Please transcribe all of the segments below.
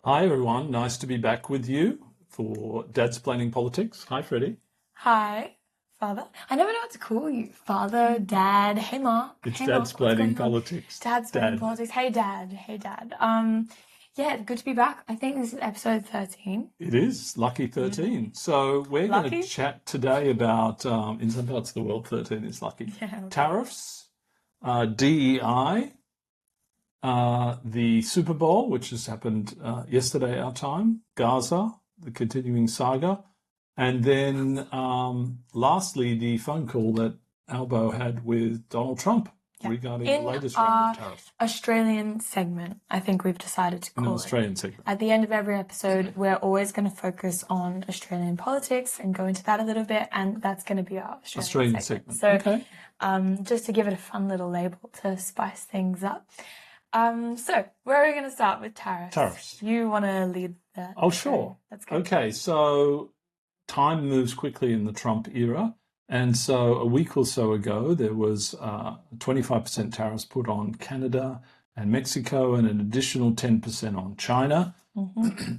Hi, everyone. Nice to be back with you for Dad's Planning Politics. Hi, Freddie. Hi, father. I never know what to call you. Father, dad. Hey, Ma. It's Hey, Dad's Mark. What's Planning going on? Politics. Dad's planning Dad, politics. Hey, dad. Hey, dad. Yeah, good to be back. I think this is episode 13. it is Lucky Yeah. 13. So we're going to Lucky? chat today about, in some parts of the world, 13 is lucky. Yeah, okay. Tariffs, DEI, the Super Bowl, which has happened yesterday our time, Gaza, the continuing saga, and then lastly, the phone call that Albo had with Donald Trump Yeah. regarding the In latest round of our tariffs Australian segment, I think we've decided to in an call it. Australian segment. At the end of every episode, we're always going to focus on Australian politics and go into that a little bit, and that's going to be our Australian Australian segment. segment. So, Okay. just to give it a fun little label to spice things up. So where are we going to start with tariffs? Tariffs. You want to lead that? Oh, sure. That's good. Okay, so time moves quickly in the Trump era. And so a week or so ago, there was 25% tariffs put on Canada and Mexico and an additional 10% on China.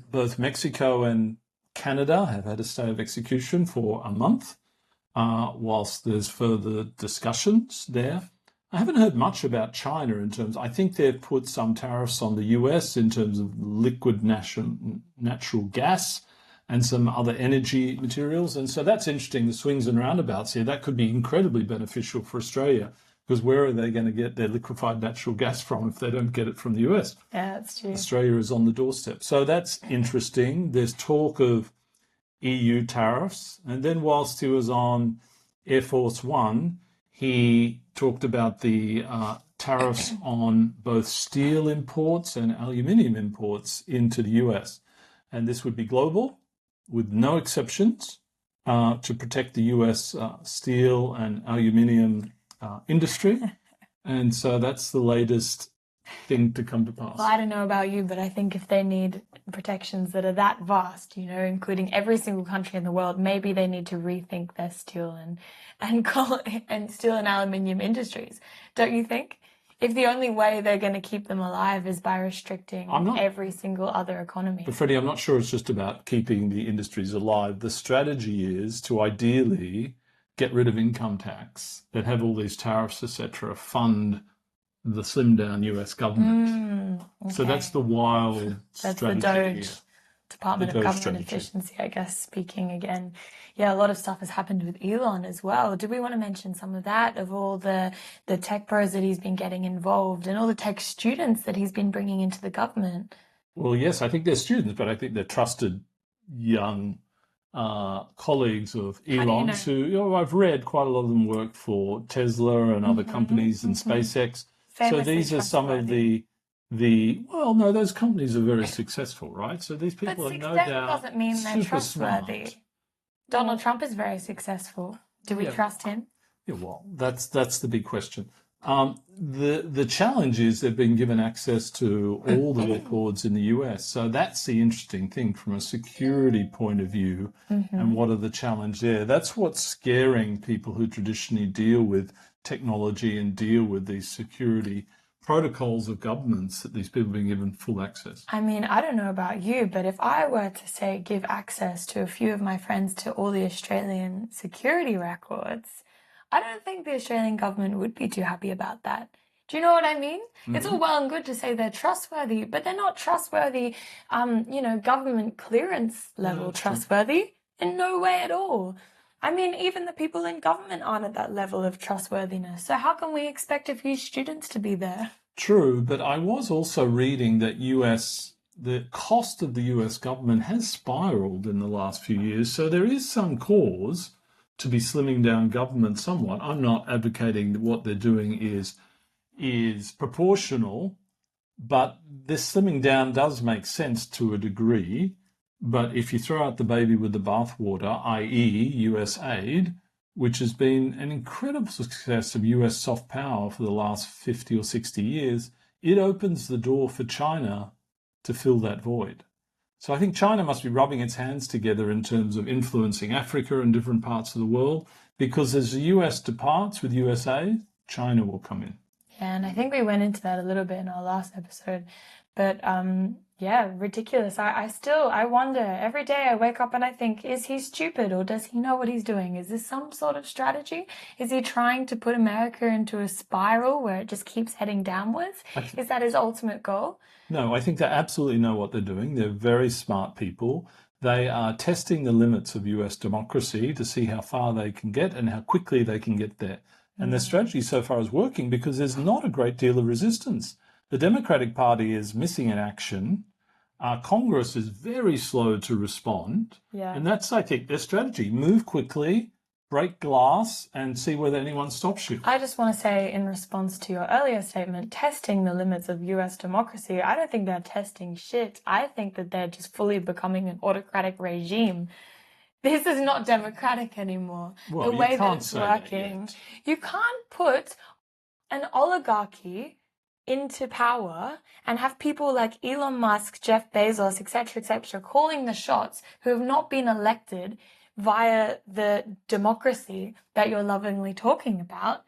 Both Mexico and Canada have had a stay of execution for a month, whilst there's further discussions there. I haven't heard much about China in terms, I think they've put some tariffs on the US in terms of liquid natural gas and some other energy materials. And so that's interesting, the swings and roundabouts here. That could be incredibly beneficial for Australia, because where are they going to get their liquefied natural gas from if they don't get it from the US? Yeah, that's true. Australia is on the doorstep. So that's interesting. There's talk of EU tariffs. And then whilst he was on Air Force One, he talked about the tariffs on both steel imports and aluminium imports into the US. And this would be global with no exceptions to protect the US steel and aluminium industry. And so that's the latest thing to come to pass. Well, I don't know about you, but I think if they need protections that are that vast, including every single country in the world, maybe they need to rethink their steel and steel and aluminium industries. Don't you think? If the only way they're going to keep them alive is by restricting every single other economy. But Freddie, I'm not sure it's just about keeping the industries alive. The strategy is to ideally get rid of income tax that have all these tariffs, etc., fund the slimmed down US government. So that's the wild strategy. That's the Doge Department of Government strategy. Efficiency, I guess, speaking again. Yeah, a lot of stuff has happened with Elon as well. Do we want to mention some of that, of all the tech pros that he's been getting involved and all the tech students that he's been bringing into the government? Well, yes, I think they're students, but I think they're trusted young colleagues of Elon's who, I've read quite a lot of them work for Tesla and other companies and SpaceX. So these are some of well, no, those companies are very successful, right? So these people are no doubt doesn't mean they're trustworthy. Smart. Donald Trump is very successful. Do we trust him? Yeah, well, that's the big question. The challenge is they've been given access to all the records in the US. So that's the interesting thing from a security point of view. And what are the challenges there? That's what's scaring people who traditionally deal with technology and deal with these security protocols of governments, that these people are being given full access. I mean, I don't know about you, but if I were to say give access to a few of my friends to all the Australian security records, I don't think the Australian government would be too happy about that. Do you know what I mean? It's all well and good to say they're trustworthy, but they're not trustworthy, government clearance level trustworthy in no way at all. I mean, even the people in government aren't at that level of trustworthiness. So how can we expect a few students to be there? True, but I was also reading that the cost of the US government has spiraled in the last few years. So there is some cause to be slimming down government somewhat. I'm not advocating that what they're doing is proportional, but this slimming down does make sense to a degree. But if you throw out the baby with the bathwater, i.e. US aid, which has been an incredible success of US soft power for the last 50 or 60 years, it opens the door for China to fill that void. So I think China must be rubbing its hands together in terms of influencing Africa and different parts of the world, because as the US departs with USA, China will come in. Yeah, and I think we went into that a little bit in our last episode. But yeah, ridiculous. I wonder every day I wake up and I think, is he stupid or does he know what he's doing? Is this some sort of strategy? Is he trying to put America into a spiral where it just keeps heading downwards? Is that his ultimate goal? No, I think they absolutely know what they're doing. They're very smart people. They are testing the limits of US democracy to see how far they can get and how quickly they can get there. And their strategy so far is working because there's not a great deal of resistance. The Democratic Party is missing in action. Congress is very slow to respond. Yeah. And that's, I think, their strategy. Move quickly, break glass, and see whether anyone stops you. I just want to say, in response to your earlier statement, testing the limits of US democracy, I don't think they're testing shit. I think that they're just fully becoming an autocratic regime. This is not democratic anymore. Well, the way you that can't it's say that working. yet. You can't put an oligarchy into power and have people like Elon Musk, Jeff Bezos, etc., calling the shots who have not been elected via the democracy that you're lovingly talking about,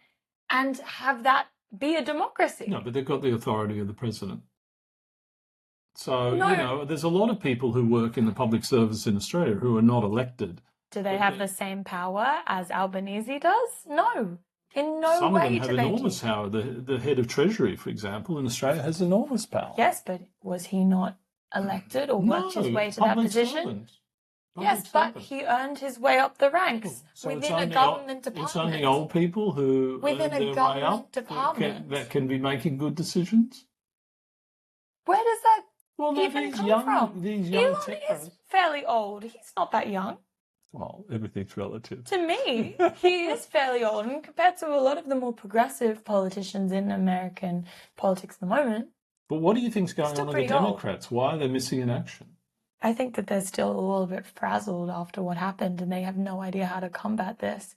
and have that be a democracy. No, but they've got the authority of the president. So, No. there's a lot of people who work in the public service in Australia who are not elected. Do they have the same power as Albanese does? No. In no Some way of them have do they enormous do. power. The head of Treasury, for example, in Australia has enormous power. Yes, but was he not elected or worked his way to that public position? servant. Yes, but he earned his way up the ranks So it's within a only government It's department. only old people who Within earn a their way government up department. that can be making good decisions. Where does that Well, no, even come from? these young Elon tech is fairly old. He's not that young. Well, everything's relative. To me, he is fairly old, and compared to a lot of the more progressive politicians in American politics at the moment. But what do you think's going on with the pretty old. Democrats? Why are they missing in action? I think that they're still a little bit frazzled after what happened, and they have no idea how to combat this.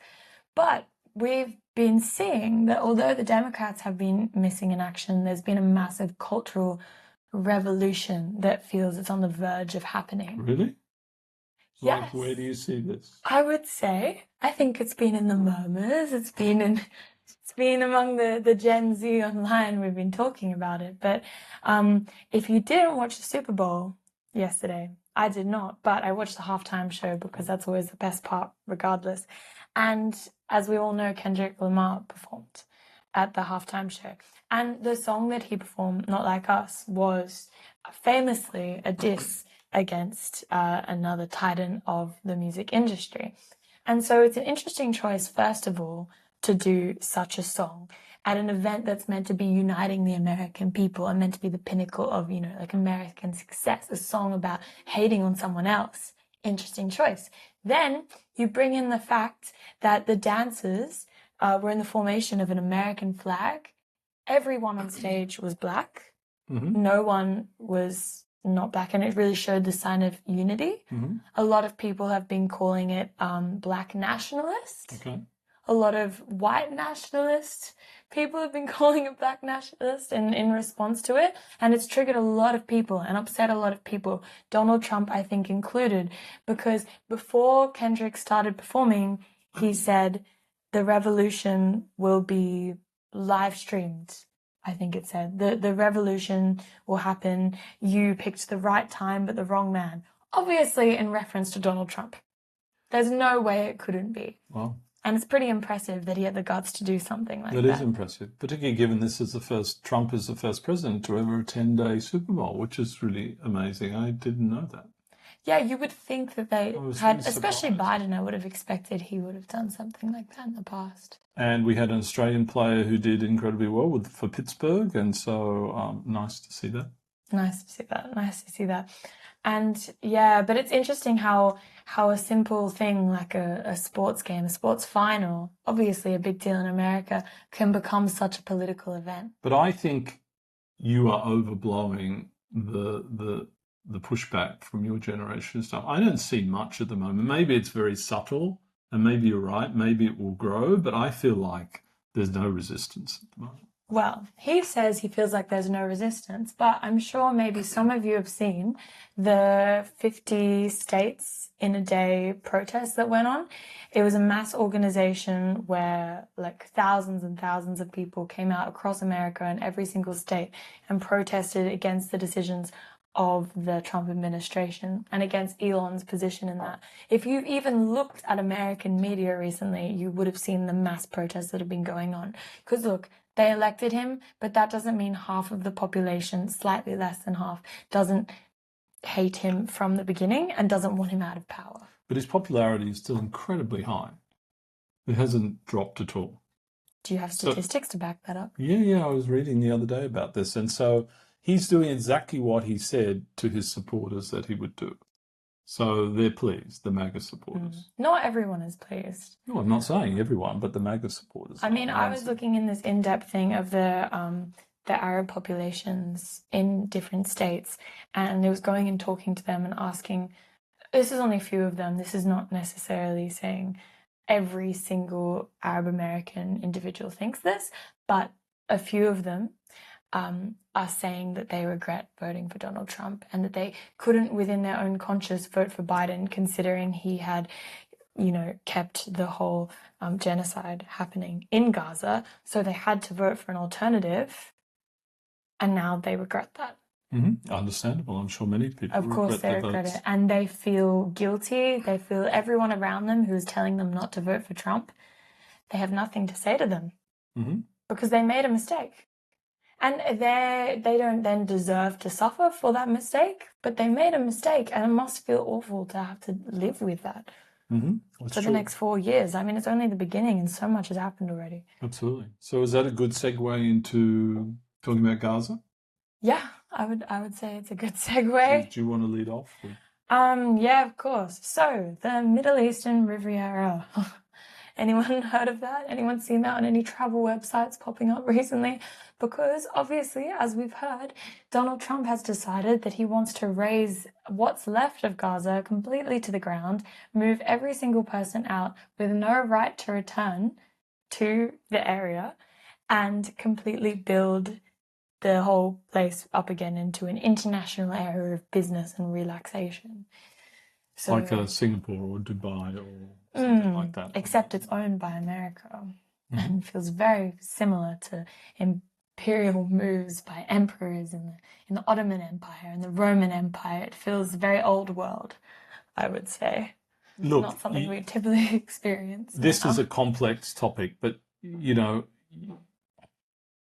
But we've been seeing that although the Democrats have been missing in action, there's been a massive cultural revolution that feels it's on the verge of happening. Really? Yes. Like, where do you see this? I would say, I think it's been in the murmurs. It's been among the Gen Z online. We've been talking about it. But if you didn't watch the Super Bowl yesterday, I did not, but I watched the halftime show because that's always the best part, regardless. And as we all know, Kendrick Lamar performed at the halftime show. And the song that he performed, Not Like Us, was famously a diss against another titan of the music industry. And so it's an interesting choice, first of all, to do such a song at an event that's meant to be uniting the American people and meant to be the pinnacle of, like American success, a song about hating on someone else. Interesting choice. Then you bring in the fact that the dancers were in the formation of an American flag. Everyone on stage was black. Mm-hmm. No one was not black, and it really showed the sign of unity. Mm-hmm. A lot of people have been calling it black nationalist. Okay. A lot of white nationalist people have been calling it black nationalist in response to it, and it's triggered a lot of people and upset a lot of people, Donald Trump, I think, included, because before Kendrick started performing, he said the revolution will be live streamed. I think it said the revolution will happen. You picked the right time, but the wrong man. Obviously in reference to Donald Trump. There's no way it couldn't be. Well, and it's pretty impressive that he had the guts to do something like that. That is impressive, particularly given Trump is the first president to ever attend a Super Bowl, which is really amazing. I didn't know that. Yeah, you would think that they had, really especially Biden, I would have expected he would have done something like that in the past. And we had an Australian player who did incredibly well for Pittsburgh, and so nice to see that. Nice to see that. And yeah, but it's interesting how a simple thing like a sports game, a sports final, obviously a big deal in America, can become such a political event. But I think you are overblowing the pushback from your generation and stuff. I don't see much at the moment. Maybe it's very subtle, and maybe you're right. Maybe it will grow, but I feel like there's no resistance at the moment. Well, he says he feels like there's no resistance, but I'm sure maybe some of you have seen the 50 states in a day protest that went on. It was a mass organization where like thousands and thousands of people came out across America in every single state and protested against the decisions of the Trump administration and against Elon's position in that. If you've even looked at American media recently, you would have seen the mass protests that have been going on. Because look, they elected him, but that doesn't mean half of the population, slightly less than half, doesn't hate him from the beginning and doesn't want him out of power. But his popularity is still incredibly high. It hasn't dropped at all. Do you have statistics to back that up? Yeah, I was reading the other day about this. And so he's doing exactly what he said to his supporters that he would do. So they're pleased, the MAGA supporters. Not everyone is pleased. No, I'm not saying everyone, but the MAGA supporters. I mean, I was looking in this in-depth thing of the Arab populations in different states, and it was going and talking to them and asking, this is only a few of them, this is not necessarily saying every single Arab American individual thinks this, but a few of them are saying that they regret voting for Donald Trump and that they couldn't, within their own conscience, vote for Biden, considering he had, kept the whole genocide happening in Gaza. So they had to vote for an alternative, and now they regret that. Mm-hmm. Understandable. I'm sure many people Of course they regret it. And they feel guilty. They feel everyone around them who's telling them not to vote for Trump, they have nothing to say to them because they made a mistake. And they don't then deserve to suffer for that mistake, but they made a mistake, and it must feel awful to have to live with that for the next 4 years. I mean, it's only the beginning, and so much has happened already. Absolutely. So is that a good segue into talking about Gaza? Yeah, I would say it's a good segue. Do you want to lead off? Yeah, of course. So the Middle Eastern Riviera. Anyone heard of that? Anyone seen that on any travel websites popping up recently? Because obviously, as we've heard, Donald Trump has decided that he wants to raise what's left of Gaza completely to the ground, move every single person out with no right to return to the area, and completely build the whole place up again into an international area of business and relaxation. So, like Singapore or Dubai or something like that. Except it's owned by America and feels very similar to imperial moves by emperors in the Ottoman Empire and the Roman Empire. It feels very old world, I would say. Look, not something we typically experience. This is a complex topic, but,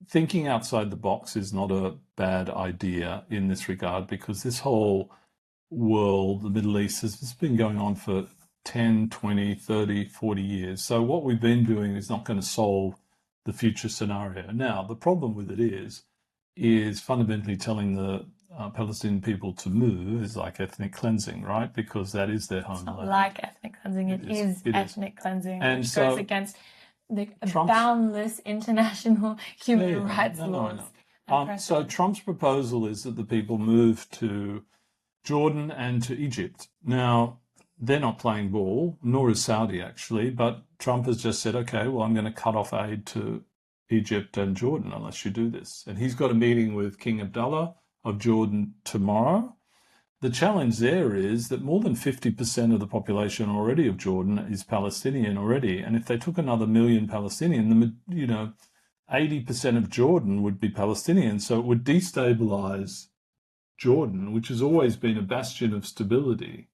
thinking outside the box is not a bad idea in this regard, because this whole world, the Middle East, has been going on for 10, 20, 30, 40 years. So what we've been doing is not going to solve the future scenario. Now, the problem with it is fundamentally telling the Palestinian people to move is like ethnic cleansing, right? Because that is their homeland. It's not like ethnic cleansing. It is ethnic cleansing, and which goes against the boundless international human rights laws. So Trump's proposal is that the people move to Jordan and to Egypt. Now, they're not playing ball, nor is Saudi actually, but Trump has just said, okay, well, I'm going to cut off aid to Egypt and Jordan unless you do this. And he's got a meeting with King Abdullah of Jordan tomorrow. The challenge there is that more than 50% of the population already of Jordan is Palestinian already. And if they took another million Palestinian, 80% of Jordan would be Palestinian. So it would destabilize Jordan, which has always been a bastion of stability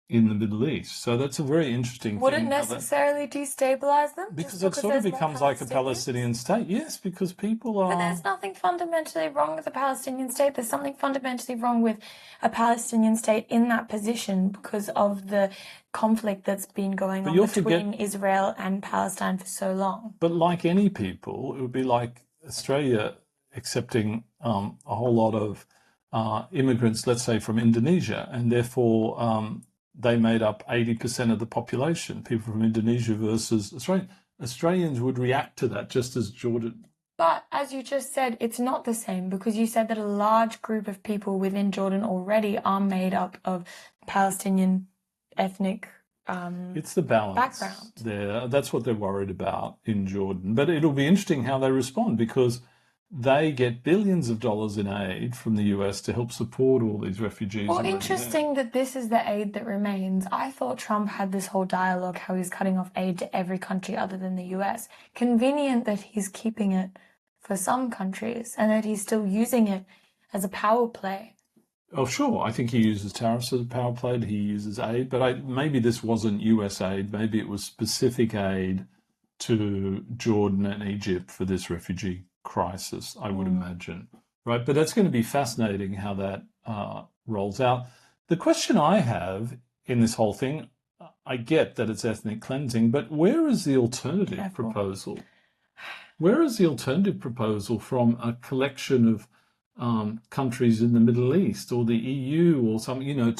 in the Middle East. So that's a very interesting thing. Would it necessarily destabilize them? Because it sort of becomes like a Palestinian state. Yes, because people are... But there's nothing fundamentally wrong with a Palestinian state. There's something fundamentally wrong with a Palestinian state in that position because of the conflict that's been going on between Israel and Palestine for so long. But like any people, it would be like Australia accepting a whole lot of immigrants, let's say, from Indonesia, and therefore they made up 80% of the population, people from Indonesia versus Australia. Australians would react to that just as Jordan. But as you just said, it's not the same, because you said that a large group of people within Jordan already are made up of Palestinian ethnic it's the balance background there. That's what they're worried about in Jordan. But it'll be interesting how they respond, because they get billions of dollars in aid from the US to help support all these refugees Well, already interesting that this is the aid that remains. I thought Trump had this whole dialogue how he's cutting off aid to every country other than the US. Convenient that he's keeping it for some countries and that he's still using it as a power play. there. Oh, sure. I think he uses tariffs as a power play. He uses aid, but maybe this wasn't US aid. Maybe it was specific aid to Jordan and Egypt for this refugee crisis, I would imagine. Right. But that's going to be fascinating how that rolls out. The question I have in this whole thing, I get that it's ethnic cleansing, but where is the alternative proposal? Where is the alternative proposal from a collection of countries in the Middle East or the EU or something,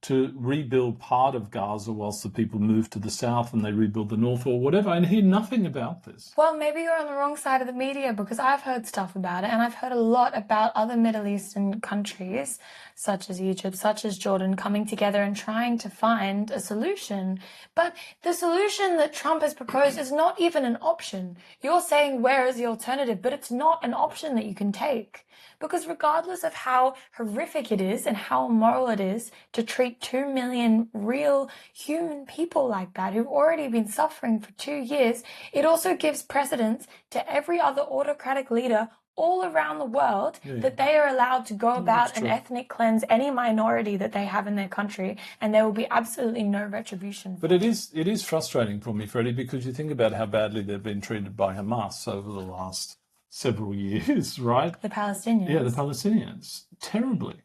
to rebuild part of Gaza whilst the people move to the south and they rebuild the north or whatever? I hear nothing about this. Well, maybe you're on the wrong side of the media because I've heard stuff about it and I've heard a lot about other Middle Eastern countries, such as Egypt, such as Jordan, coming together and trying to find a solution. But the solution that Trump has proposed is not even an option. You're saying where is the alternative, but it's not an option that you can take. Because regardless of how horrific it is and how immoral it is to treat 2 million real human people like that who've already been suffering for 2 years, it also gives precedence to every other autocratic leader all around the world that they are allowed to go about and ethnic cleanse any minority that they have in their country, and there will be absolutely no retribution. But it is frustrating for me, Freddie, because you think about how badly they've been treated by Hamas over the last several years, right? The Palestinians. Yeah, the Palestinians. Terribly.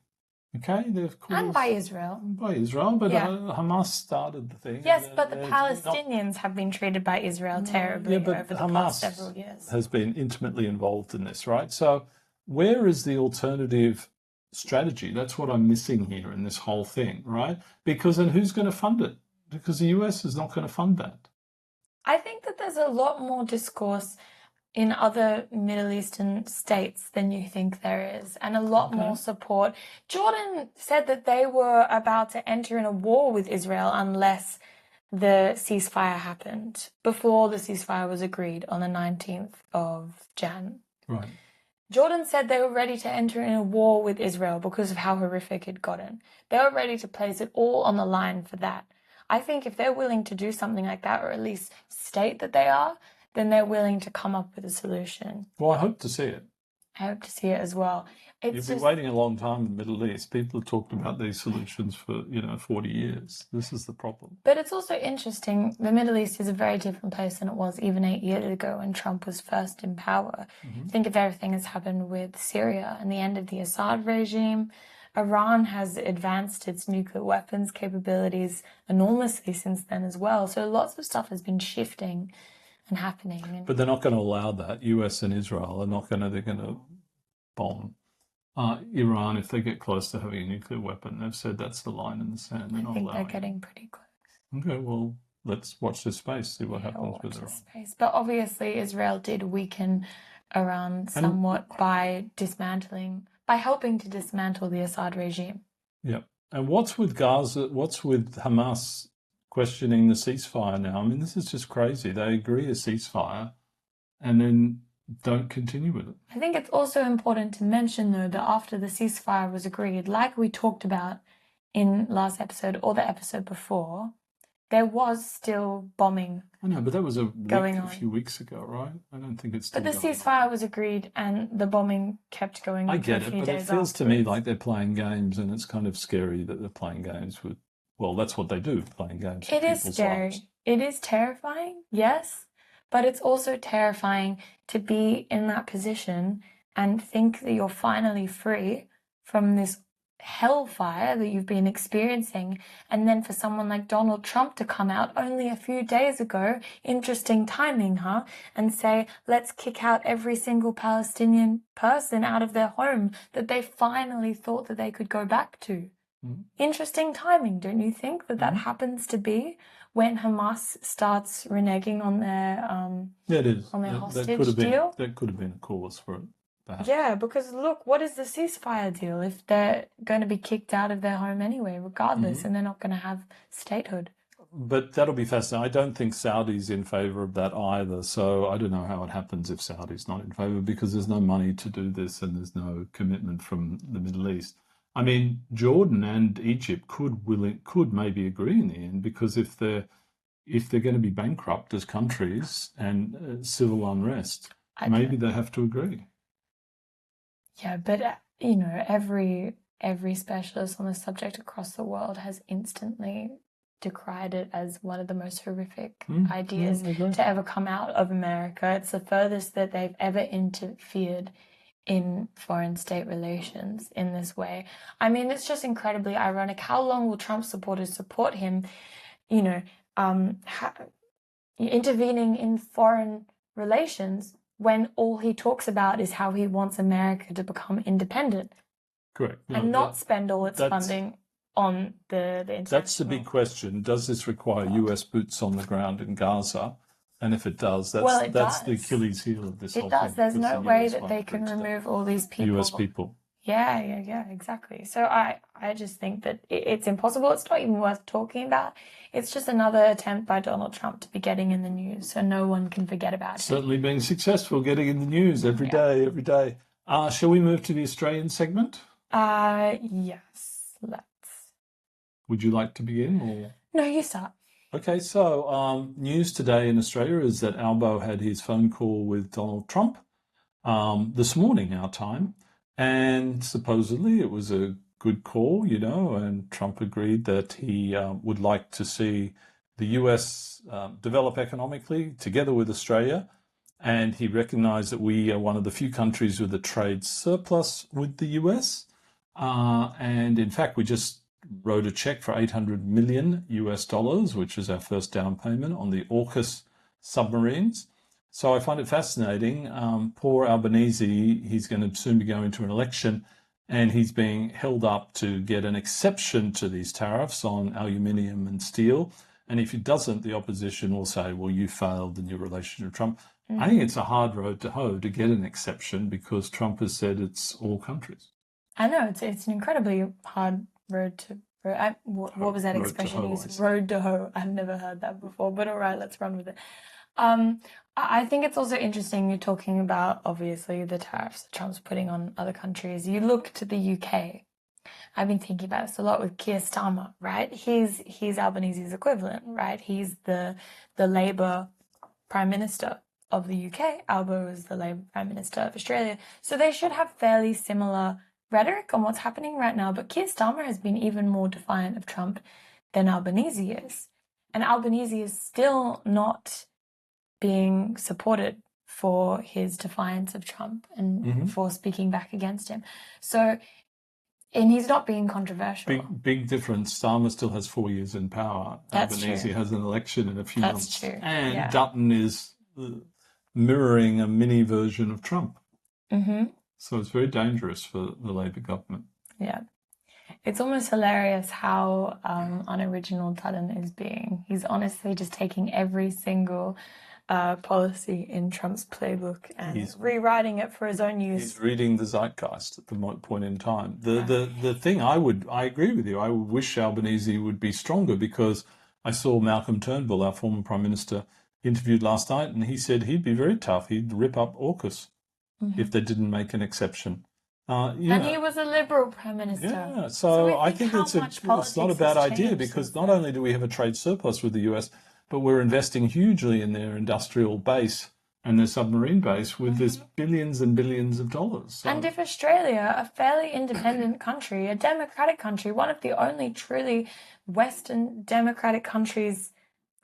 Okay? And by Israel. By Israel, but Hamas started the thing. Yes, but the Palestinians have been treated by Israel terribly over the past several years. Has been intimately involved in this, right? So where is the alternative strategy? That's what I'm missing here in this whole thing, right? And who's going to fund it? Because the US is not going to fund that. I think that there's a lot more discourse in other Middle Eastern states than you think there is, and a lot more support. Jordan said that they were about to enter in a war with Israel unless the ceasefire happened, before the ceasefire was agreed on the 19th of Jan. Right. Jordan said they were ready to enter in a war with Israel because of how horrific it'd gotten. They were ready to place it all on the line for that. I think if they're willing to do something like that, or at least state that they are, then they're willing to come up with a solution. Well, I hope to see it. I hope to see it as well. You've been waiting a long time in the Middle East. People have talked about these solutions for, 40 years. This is the problem. But it's also interesting. The Middle East is a very different place than it was even 8 years ago when Trump was first in power. Think of everything that's happened with Syria and the end of the Assad regime. Iran has advanced its nuclear weapons capabilities enormously since then as well. So lots of stuff has been shifting and happening. But they're not going to allow that. US and Israel are not going to, they're going to bomb Iran if they get close to having a nuclear weapon. They've said that's the line in the sand. They're not allowing. They're getting pretty close. Okay, well, let's watch this space, see what happens with Iran. But obviously Israel did weaken Iran somewhat by helping to dismantle the Assad regime. Yeah. And what's with Gaza, what's with Hamas questioning the ceasefire now? I mean, this is just crazy. They agree a ceasefire and then don't continue with it. I think it's also important to mention, though, that after the ceasefire was agreed, like we talked about in last episode or the episode before, there was still bombing. I know, but that was a few weeks ago, right? I don't think it's still But the ceasefire was agreed and the bombing kept going on. I get it, but it feels to me like they're playing games, and it's kind of scary that they're playing games with, well, that's what they do, playing games. It is scary. Lives. It is terrifying, yes, but it's also terrifying to be in that position and think that you're finally free from this hellfire that you've been experiencing, and then for someone like Donald Trump to come out only a few days ago, interesting timing, and say, let's kick out every single Palestinian person out of their home that they finally thought that they could go back to. Interesting timing, don't you think, that happens to be when Hamas starts reneging on their it is. On their hostage deal? That could have been a cause for it. Perhaps. Yeah, because look, what is the ceasefire deal if they're going to be kicked out of their home anyway, regardless, and they're not going to have statehood? but that'll be fascinating. I don't think Saudi's in favor of that either. So I don't know how it happens if Saudi's not in favor because there's no money to do this and there's no commitment from the Middle East. I mean, Jordan and Egypt could maybe agree in the end because if they're going to be bankrupt as countries and civil unrest, maybe they have to agree. Yeah, but every specialist on the subject across the world has instantly decried it as one of the most horrific ideas to ever come out of America. It's the furthest that they've ever interfered in foreign state relations in this way. I mean, it's just incredibly ironic. How long will Trump supporters support him, intervening in foreign relations when all he talks about is how he wants America to become independent? Correct. And not spend all its funding on the international. That's the big question. Does this require US boots on the ground in Gaza? And if it does, that's the Achilles heel of this whole thing. It does. There's no way that they can remove all these people. US people. Yeah, exactly. So I just think that it's impossible. It's not even worth talking about. It's just another attempt by Donald Trump to be getting in the news so no one can forget about it. Certainly being successful, getting in the news every day. Shall we move to the Australian segment? Yes, let's. Would you like to begin? Or? No, you start. Okay, so news today in Australia is that Albo had his phone call with Donald Trump this morning, our time, and supposedly it was a good call, and Trump agreed that he would like to see the US develop economically together with Australia, and he recognized that we are one of the few countries with a trade surplus with the US, and in fact, we just wrote a check for $800 million, which is our first down payment on the AUKUS submarines. So I find it fascinating. Poor Albanese, he's going to soon be going to an election, and he's being held up to get an exception to these tariffs on aluminium and steel. And if he doesn't, the opposition will say, well, you failed in your relationship with Trump. I think it's a hard road to hoe to get an exception because Trump has said it's all countries. I know, it's an incredibly hard road to what was that expression? Road to hoe. I've never heard that before, but all right, let's run with it. I think it's also interesting you're talking about, obviously, the tariffs that Trump's putting on other countries. You look to the UK. I've been thinking about this a lot with Keir Starmer, right? He's Albanese's equivalent, right? He's the Labour Prime Minister of the UK. Albo is the Labour Prime Minister of Australia. So they should have fairly similar rhetoric on what's happening right now, but Keir Starmer has been even more defiant of Trump than Albanese is. And Albanese is still not being supported for his defiance of Trump and for speaking back against him. So, and he's not being controversial. Big difference. Starmer still has 4 years in power. That's Albanese has an election in a few months. That's true. And Dutton is mirroring a mini version of Trump. So it's very dangerous for the Labour government. Yeah. It's almost hilarious how unoriginal Dutton is being. He's honestly just taking every single policy in Trump's playbook and he's rewriting it for his own use. He's reading the zeitgeist at the point in time. The thing I agree with you. I wish Albanese would be stronger because I saw Malcolm Turnbull, our former Prime Minister, interviewed last night, and he said he'd be very tough. He'd rip up AUKUS if they didn't make an exception. And he was a Liberal Prime Minister. Yeah, so I think it's not a bad idea because not only do we have a trade surplus with the US, but we're investing hugely in their industrial base and their submarine base with this billions and billions of dollars. So. And if Australia, a fairly independent country, a democratic country, one of the only truly Western democratic countries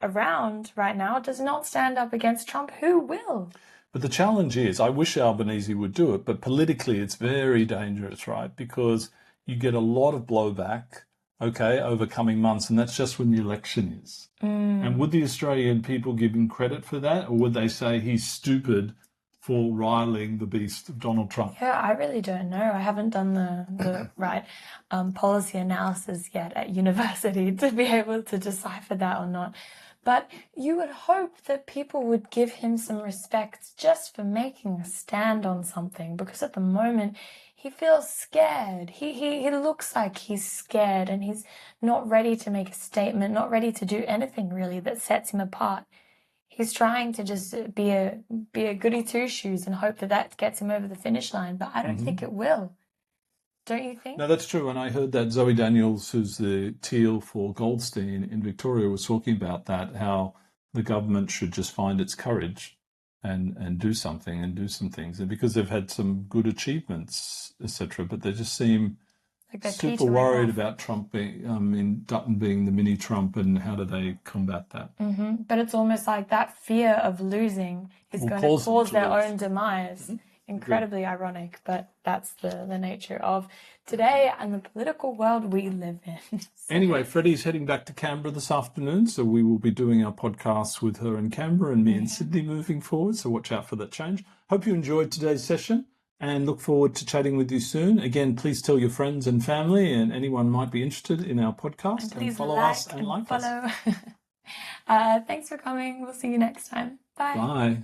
around right now, does not stand up against Trump, who will? But the challenge is, I wish Albanese would do it, but politically it's very dangerous, right? Because you get a lot of blowback, over coming months, and that's just when the election is. And would the Australian people give him credit for that, or would they say he's stupid for riling the beast of Donald Trump? Yeah, I really don't know. I haven't done the right policy analysis yet at university to be able to decipher that or not. But you would hope that people would give him some respect just for making a stand on something, because at the moment he feels scared. He looks like he's scared and he's not ready to make a statement, not ready to do anything really that sets him apart. He's trying to just be a goody two-shoes and hope that that gets him over the finish line, but I don't think it will. Don't you think? No, that's true. And I heard that Zoe Daniels, who's the teal for Goldstein in Victoria, was talking about that, how the government should just find its courage and do something and do some things. And because they've had some good achievements, etc., but they just seem Like they're super teetering worried off. about Trump being in Dutton being the mini Trump, and how do they combat that? But it's almost like that fear of losing is Will going to cause them cause to their lose. own demise. Incredibly ironic, but that's the nature of today and the political world we live in. Anyway, Freddie's heading back to Canberra this afternoon, so we will be doing our podcasts with her in Canberra and me in Sydney moving forward, so watch out for that change. Hope you enjoyed today's session and look forward to chatting with you soon. Again, please tell your friends and family and anyone might be interested in our podcast, and follow us and like us. Thanks for coming. We'll see you next time. Bye. Bye.